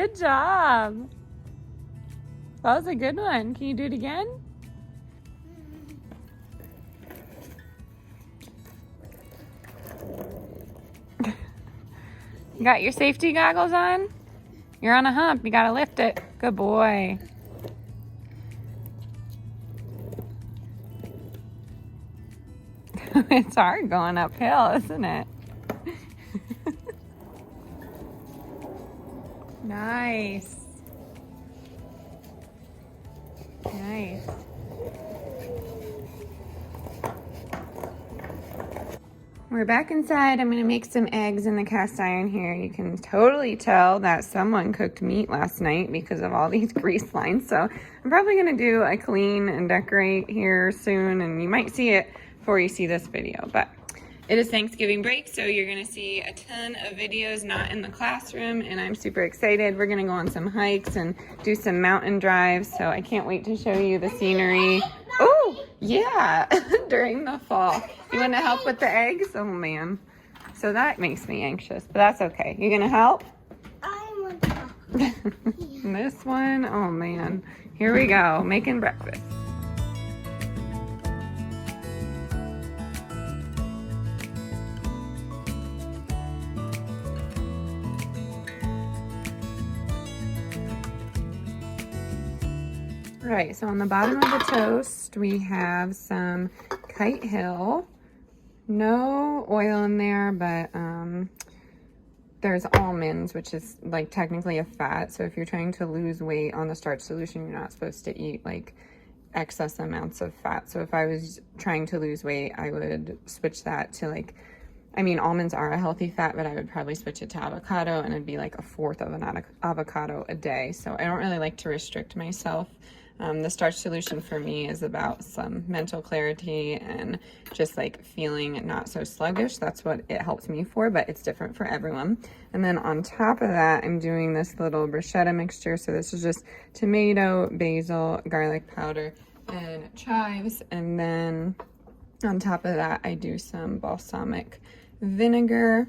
Good job. That was a good one. Can you do it again? You got your safety goggles on? You're on a hump. You gotta lift it. Good boy. It's hard going uphill, isn't it? Nice. Nice. We're back inside. I'm gonna make some eggs in the cast iron here. You can totally tell that someone cooked meat last night because of all these grease lines. So I'm probably gonna do a clean and decorate here soon, and you might see it before you see this video. But it is Thanksgiving break, so you're gonna see a ton of videos not in the classroom, and I'm super excited. We're gonna go on some hikes and do some mountain drives, so I can't wait to show you the scenery. Oh, yeah, during the fall. You wanna help with the eggs? Oh man. So that makes me anxious, but that's okay. You gonna help? I want to help. This one, oh man. Here we go, making breakfast. All right, so on the bottom of the toast, we have some Kite Hill. No oil in there, but there's almonds, which is like technically a fat. So if you're trying to lose weight on the starch solution, you're not supposed to eat like excess amounts of fat. So if I was trying to lose weight, I would switch that to like, I mean, almonds are a healthy fat, but I would probably switch it to avocado, and it'd be like a fourth of an avocado a day. So I don't really like to restrict myself. The starch solution for me is about some mental clarity and just like feeling not so sluggish. That's what it helps me for, but it's different for everyone. And then on top of that, I'm doing this little bruschetta mixture. So this is just tomato, basil, garlic powder, and chives. And then on top of that, I do some balsamic vinegar.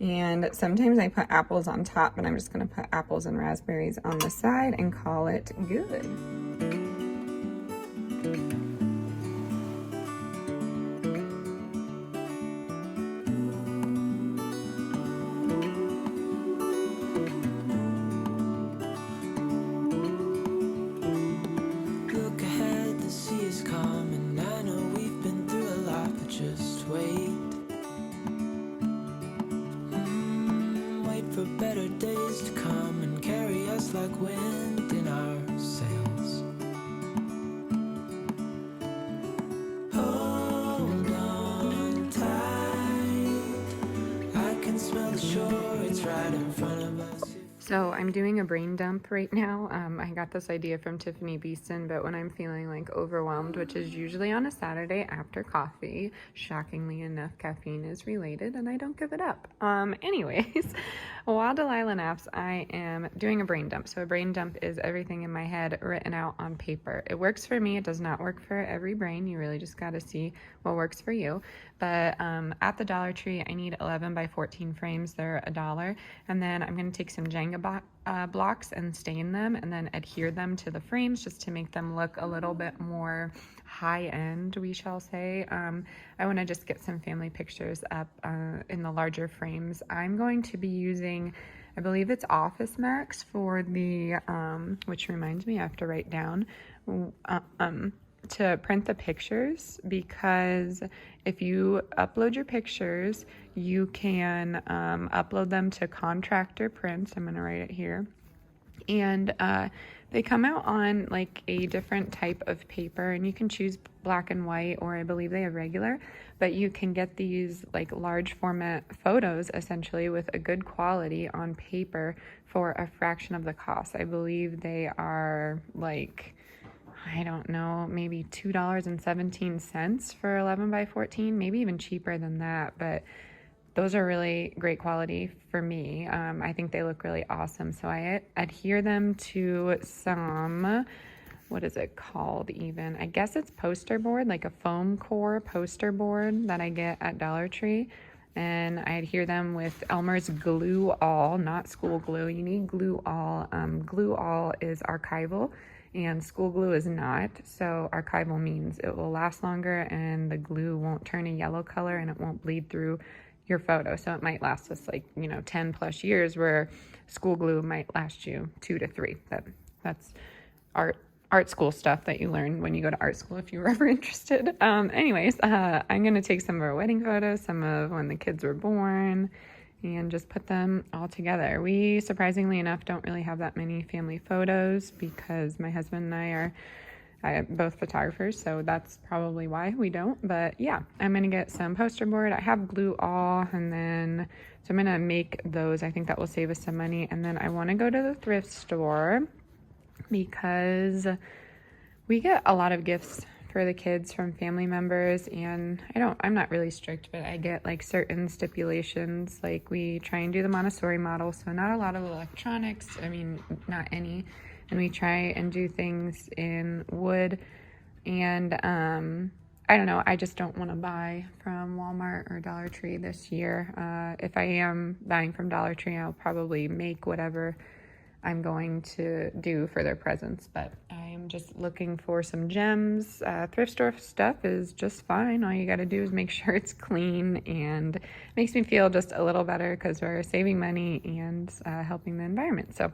And sometimes I put apples on top, but I'm just gonna put apples and raspberries on the side and call it good. Look ahead, the sea is calm, and I know we've been through a lot, but just wait. Wait for better days to come and carry us like wind in our sails. Hold on tight, I can smell the shore, it's right in front of us. So I'm doing a brain dump right now. I got this idea from Tiffany Beeston, but when I'm feeling like overwhelmed, which is usually on a Saturday after coffee, shockingly enough, caffeine is related and I don't give it up. Anyways, while Delilah naps, I am doing a brain dump. So a brain dump is everything in my head written out on paper. It works for me. It does not work for every brain. You really just got to see what works for you. But at the Dollar Tree, I need 11 by 14 frames. They're $1. And then I'm going to take some Jenga blocks and stain them and then adhere them to the frames just to make them look a little bit more high end, we shall say. I want to just get some family pictures up in the larger frames. I'm going to be using, I believe it's Office Max for the, which reminds me I have to write down, to print the pictures, because if you upload your pictures, you can upload them to contractor prints. I'm going to write it here. And they come out on like a different type of paper, and you can choose black and white, or I believe they have regular, but you can get these like large format photos essentially with a good quality on paper for a fraction of the cost. I believe they are like, I don't know, maybe $2.17 for 11 by 14, maybe even cheaper than that, but those are really great quality for me. I think they look really awesome. So I adhere them to some, what is it called even? I guess it's poster board, like a foam core poster board that I get at Dollar Tree. and I adhere them with Elmer's Glue All, not school glue. You need Glue All. Glue All is archival and school glue is not. So archival means it will last longer and the glue won't turn a yellow color and it won't bleed through your photo. So it might last us like, 10 plus years, where school glue might last you 2 to 3. That's art school stuff that you learn when you go to art school, if you were ever interested. Anyways, I'm going to take some of our wedding photos, some of when the kids were born, and just put them all together. We, surprisingly enough, don't really have that many family photos because my husband and I are both photographers, so that's probably why we don't. But yeah, I'm going to get some poster board. I have Glue All, and then, so I'm going to make those. I think that will save us some money. And then I want to go to the thrift store because we get a lot of gifts for the kids from family members, and I'm not really strict, but I get like certain stipulations. Like we try and do the Montessori model, so not a lot of electronics, not any, and we try and do things in wood, and I don't know, I just don't want to buy from Walmart or Dollar Tree this year. If I am buying from Dollar Tree, I'll probably make whatever I'm going to do for their presents, but I'm just looking for some gems. Thrift store stuff is just fine. All you got to do is make sure it's clean, and it makes me feel just a little better because we're saving money and helping the environment. So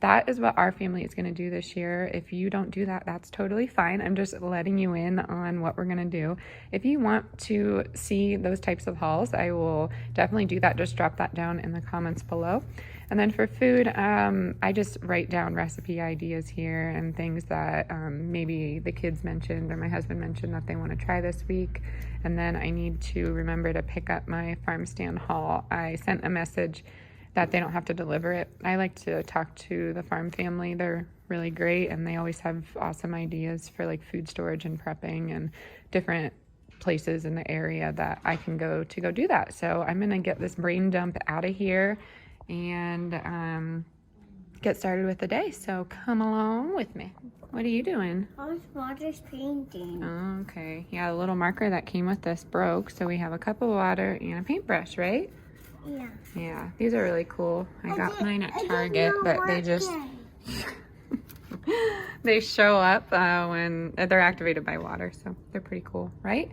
that is what our family is going to do this year. If you don't do that, that's totally fine. I'm just letting you in on what we're going to do. If you want to see those types of hauls, I will definitely do that. Just drop that down in the comments below. And then for food, I just write down recipe ideas here and things that maybe the kids mentioned or my husband mentioned that they want to try this week. And then I need to remember to pick up my farm stand haul. I sent a message that they don't have to deliver it. I like to talk to the farm family. They're really great, and they always have awesome ideas for like food storage and prepping and different places in the area that I can go to do that. So I'm going to get this brain dump out of here and get started with the day. So come along with me. What are you doing? I was Roger's painting. Oh, okay. Yeah, the little marker that came with this broke, so we have a cup of water and a paintbrush, right? Yeah. Yeah, these are really cool. I got mine at Target, but they just they show up when they're activated by water, so they're pretty cool, right?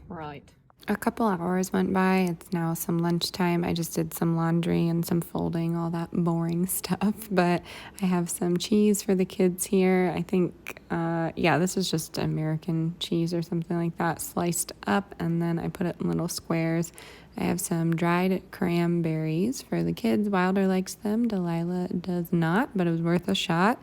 Right. A couple hours went by. It's now some lunchtime. I just did some laundry and some folding, all that boring stuff. But I have some cheese for the kids here. I think, this is just American cheese or something like that, sliced up, and then I put it in little squares. I have some dried cranberries for the kids. Wilder likes them. Delilah does not, but it was worth a shot.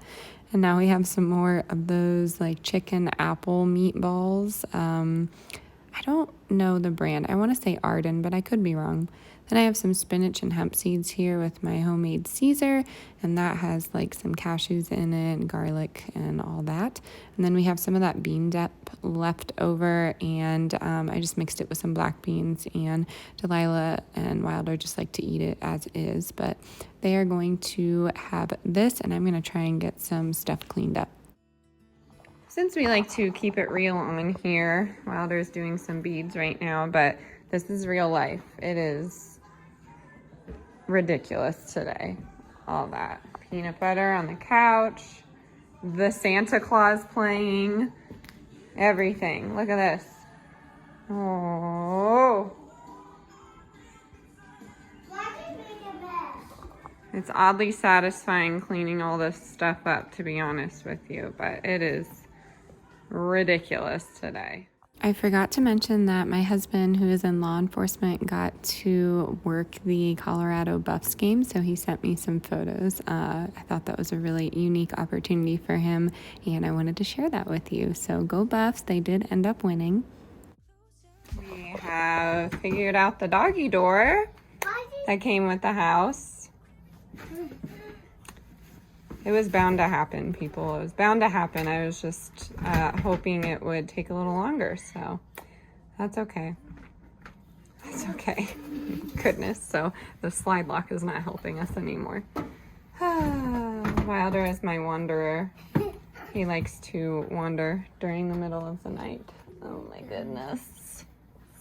And now we have some more of those like chicken apple meatballs. I don't know the brand. I want to say Arden, but I could be wrong. Then I have some spinach and hemp seeds here with my homemade Caesar, and that has like some cashews in it and garlic and all that. And then we have some of that bean dip left over, and I just mixed it with some black beans, and Delilah and Wilder just like to eat it as is, but they are going to have this, and I'm going to try and get some stuff cleaned up. Since we like to keep it real on here, Wilder's doing some beads right now, but this is real life. It is ridiculous today. All that peanut butter on the couch, the Santa Claus playing, everything. Look at this. Oh. It's oddly satisfying cleaning all this stuff up, to be honest with you, but it is ridiculous today. I forgot to mention that my husband, who is in law enforcement, got to work the Colorado Buffs game, so he sent me some photos. I thought that was a really unique opportunity for him, and I wanted to share that with you. So go Buffs. They did end up winning. We have figured out the doggy door that came with the house. It was bound to happen, people. It was bound to happen. I was just hoping it would take a little longer, so that's okay. That's okay. Goodness, so the slide lock is not helping us anymore. Wilder is my wanderer. He likes to wander during the middle of the night. Oh my goodness.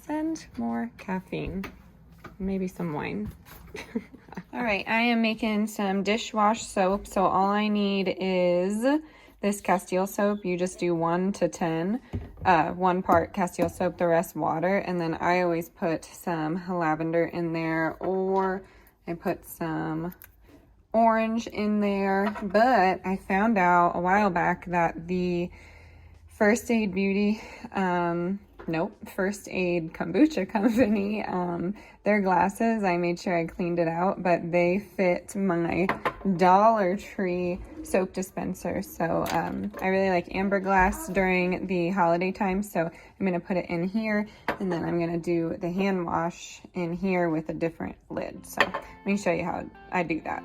Send more caffeine. maybe some wine. All right, I am making some dishwash soap. So all I need is this Castile soap. You just do 1 to 10, 1 part Castile soap, the rest water. And then I always put some lavender in there, or I put some orange in there. But I found out a while back that the First Aid Beauty, First Aid Kombucha Company, their glasses, I made sure I cleaned it out, but they fit my Dollar Tree soap dispenser. So I really like amber glass during the holiday time, so I'm going to put it in here, and then I'm going to do the hand wash in here with a different lid. So let me show you how I do that.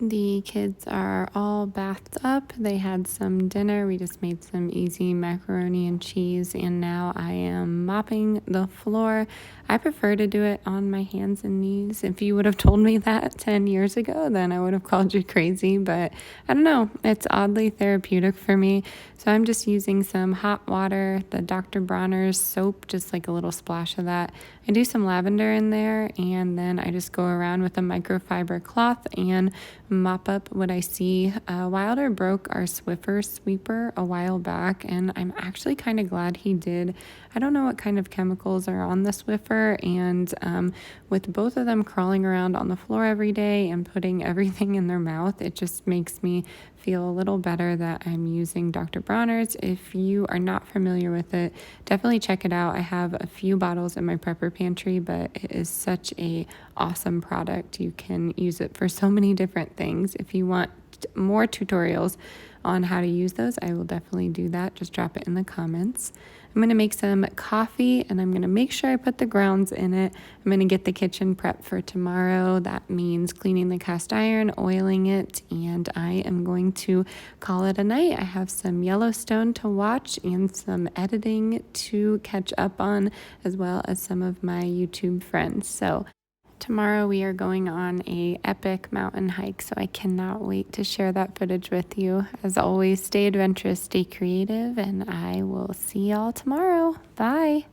The kids are all bathed up. They had some dinner. We just made some easy macaroni and cheese, and now I am mopping the floor. I prefer to do it on my hands and knees. If you would have told me that 10 years ago, then I would have called you crazy, but I don't know. It's oddly therapeutic for me. So I'm just using some hot water, the Dr. Bronner's soap, just like a little splash of that. I do some lavender in there, and then I just go around with a microfiber cloth and mop up what I see. Wilder broke our Swiffer sweeper a while back, and I'm actually kind of glad he did. I don't know what kind of chemicals are on the Swiffer, and with both of them crawling around on the floor every day and putting everything in their mouth, it just makes me feel a little better that I'm using Dr. Bronner's. If you are not familiar with it, definitely check it out. I have a few bottles in my prepper pantry, but it is such a awesome product. You can use it for so many different things. If you want more tutorials on how to use those, I will definitely do that. Just drop it in the comments. I'm going to make some coffee, and I'm going to make sure I put the grounds in it. I'm going to get the kitchen prepped for tomorrow. That means cleaning the cast iron, oiling it, and I am going to call it a night. I have some Yellowstone to watch and some editing to catch up on, as well as some of my YouTube friends. So tomorrow we are going on an epic mountain hike, so I cannot wait to share that footage with you. As always, stay adventurous, stay creative, and I will see y'all tomorrow. Bye!